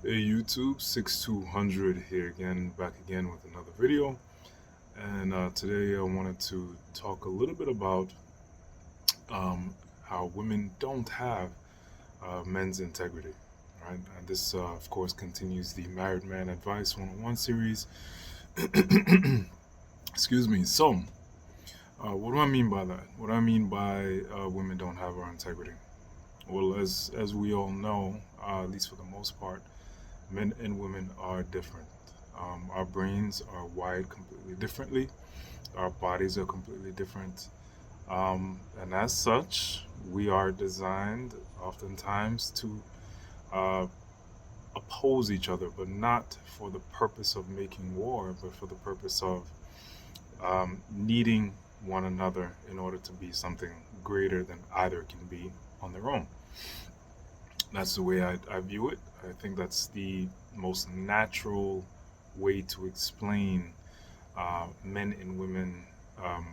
Hey YouTube, 6200 here again, back again with another video. And today I wanted to talk a little bit about um, how women don't have men's integrity. Right? And this, of course, continues the Married Man Advice 101 series. Excuse me. So, what do I mean by that? What do I mean by women don't have our integrity? Well, as we all know, at least for the most part, men and women are different. Our brains are wired completely differently. Our bodies are completely different. And as such, we are designed oftentimes to uh, oppose each other, but not for the purpose of making war, but for the purpose of needing one another in order to be something greater than either can be on their own. That's the way I view it. I think that's the most natural way to explain men and women um,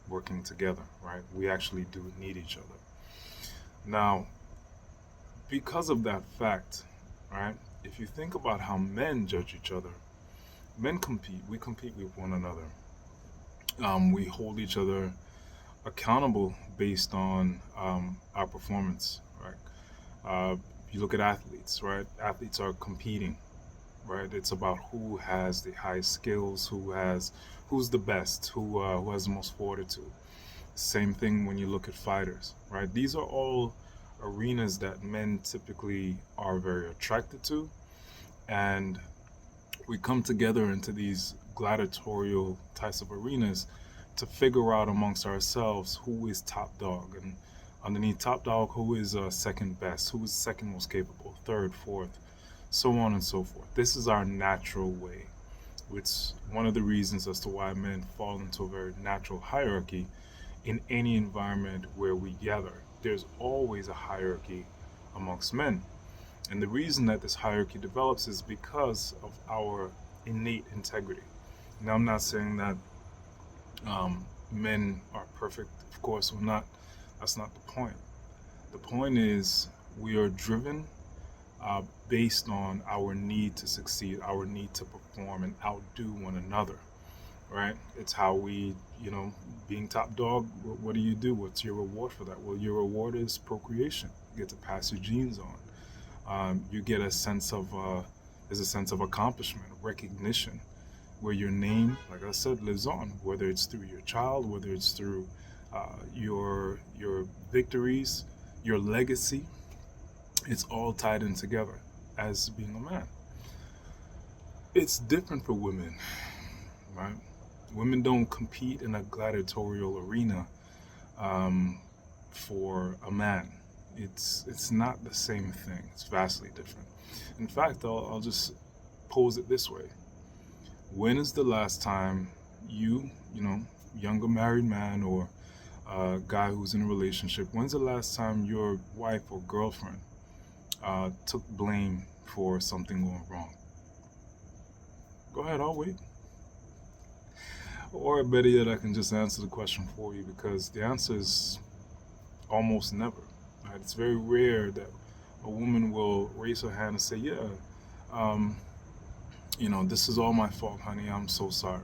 working together, right? We actually do need each other. Now, because of that fact, right, if you think about how men judge each other, men compete. We compete with one another. We hold each other accountable based on our performance, right? You look at athletes, right? Athletes are competing, right? It's about who has the highest skills, who's the best, who has the most fortitude. Same thing when you look at fighters, right? These are all arenas that men typically are very attracted to, and we come together into these gladiatorial types of arenas to figure out amongst ourselves who is top dog, and underneath top dog, who is second best, who is second most capable, third, fourth, so on and so forth. This is our natural way. It's one of the reasons as to why men fall into a very natural hierarchy in any environment where we gather. There's always a hierarchy amongst men. And the reason that this hierarchy develops is because of our innate integrity. Now, I'm not saying that men are perfect. Of course, we're not. That's not the point. The point is we are driven uh, based on our need to succeed, our need to perform and outdo one another, right? It's how we, being top dog, what do you do? What's your reward for that? Well, your reward is procreation. You get to pass your genes on. You get a sense of, there's a sense of accomplishment, recognition, where your name, like I said, lives on, whether it's through your child, whether it's through your victories, your legacy. It's all tied in together as being a man. It's different for women, right? Women don't compete in a gladiatorial arena um, for a man. It's not the same thing. It's vastly different. In fact, I'll just pose it this way: when is the last time younger married man or a guy who's in a relationship, when's the last time your wife or girlfriend took blame for something going wrong? Go ahead, I'll wait. Or better yet, I can just answer the question for you because the answer is almost never. Right? It's very rare that a woman will raise her hand and say, "Yeah, um, this is all my fault, honey. I'm so sorry."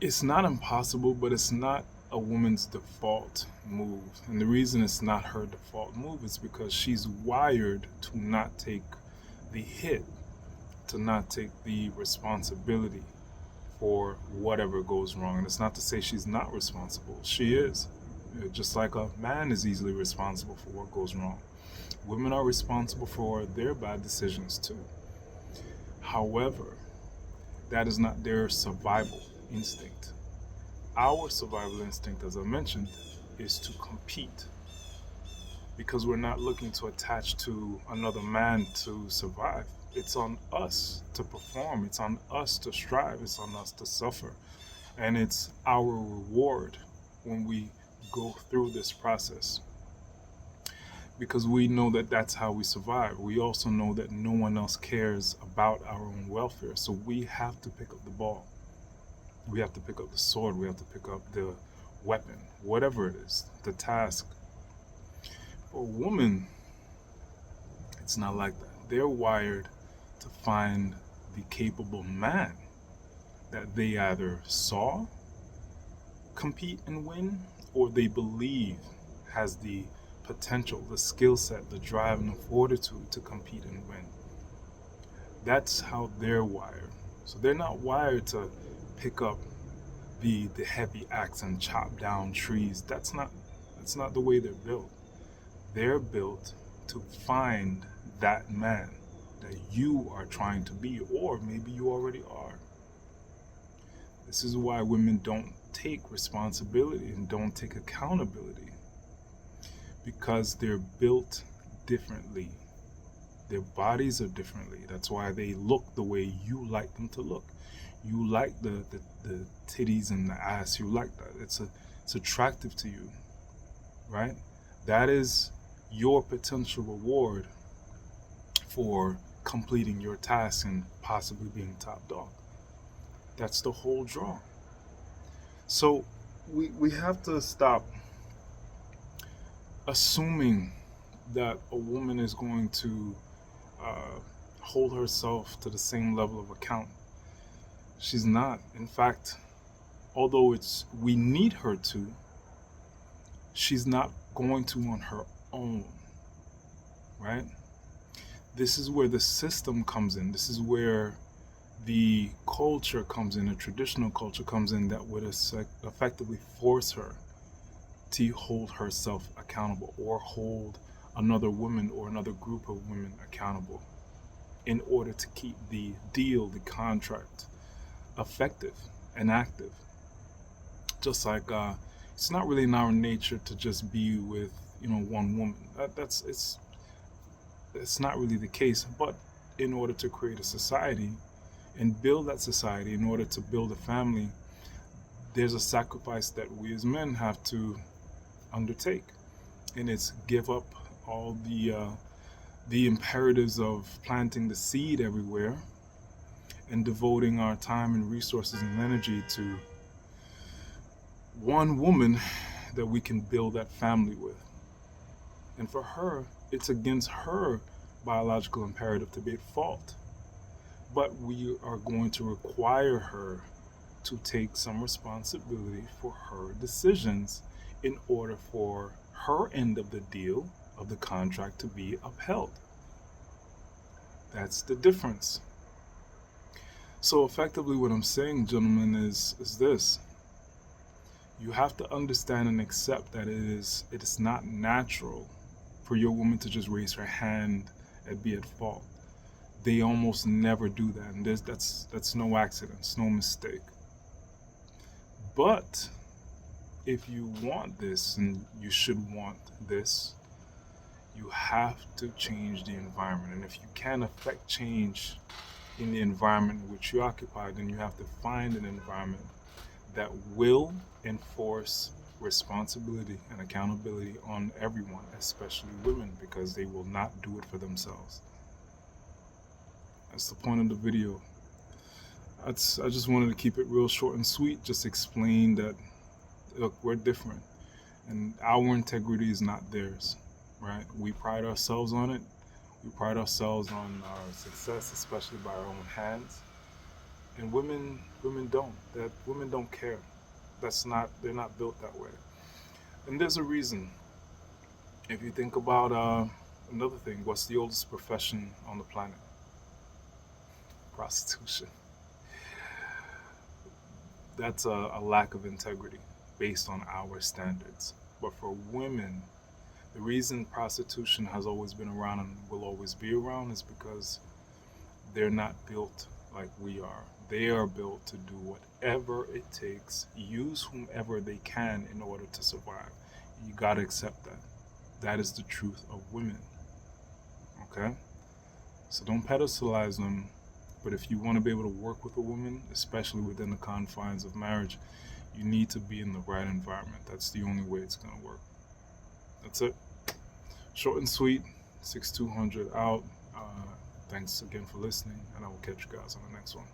It's not impossible, but it's not a woman's default move. And the reason it's not her default move is because she's wired to not take the hit, to not take the responsibility for whatever goes wrong. And it's not to say she's not responsible. She is. Just like a man is easily responsible for what goes wrong. Women are responsible for their bad decisions too. However, that is not their survival instinct. Our survival instinct, as I mentioned, is to compete because we're not looking to attach to another man to survive. It's on us to perform, it's on us to strive, it's on us to suffer. And it's our reward when we go through this process because we know that that's how we survive. We also know that no one else cares about our own welfare. So we have to pick up the ball. We have to pick up the sword. We have to pick up the weapon, whatever it is, the task. For a woman, it's not like that. They're wired to find the capable man that they either saw compete and win, or they believe has the potential, the skill set, the drive, and the fortitude to compete and win. That's how they're wired. So they're not wired to pick up the heavy axe and chop down trees. That's not the way they're built. They're built to find that man that you are trying to be, or maybe you already are. This is why women don't take responsibility and don't take accountability, because they're built differently. Their bodies are differently. That's why they look the way you like them to look. You like the titties and the ass. You like that. It's attractive to you, right? That is your potential reward for completing your task and possibly being top dog. That's the whole draw. So we have to stop assuming that a woman is going to uh, hold herself to the same level of account. She's not. In fact, although we need her to, she's not going to on her own, right? This is where the system comes in. This is where the culture comes in, the traditional culture comes in, that would effectively force her to hold herself accountable, or hold another woman or another group of women accountable, in order to keep the deal, the contract, effective and active. Just like it's not really in our nature to just be with one woman. It's not really the case. But in order to create a society and build that society, in order to build a family, there's a sacrifice that we as men have to undertake, and it's give up all the imperatives of planting the seed everywhere and devoting our time and resources and energy to one woman that we can build that family with. And for her, it's against her biological imperative to be at fault. But we are going to require her to take some responsibility for her decisions in order for her end of the deal, of the contract, to be upheld. That's the difference. So effectively what I'm saying, gentlemen, is this. You have to understand and accept that it is not natural for your woman to just raise her hand and be at fault. They almost never do that, and that's no accident, it's no mistake. But if you want this, and you should want this, you have to change the environment. And if you can't affect change in the environment in which you occupy, then you have to find an environment that will enforce responsibility and accountability on everyone, especially women, because they will not do it for themselves. That's the point of the video. I just wanted to keep it real short and sweet. Just explain that, look, we're different, and our integrity is not theirs, right? We pride ourselves on it. We pride ourselves on our success, especially by our own hands. And women don't. That women don't care. They're not built that way. And there's a reason. If you think about another thing, what's the oldest profession on the planet? Prostitution. That's a lack of integrity based on our standards. But for women, the reason prostitution has always been around and will always be around is because they're not built like we are. They are built to do whatever it takes, use whomever they can in order to survive. You gotta accept that. That is the truth of women. Okay? So don't pedestalize them. But if you want to be able to work with a woman, especially within the confines of marriage, you need to be in the right environment. That's the only way it's going to work. That's it. Short and sweet. 6200 out. Thanks again for listening, and I will catch you guys on the next one.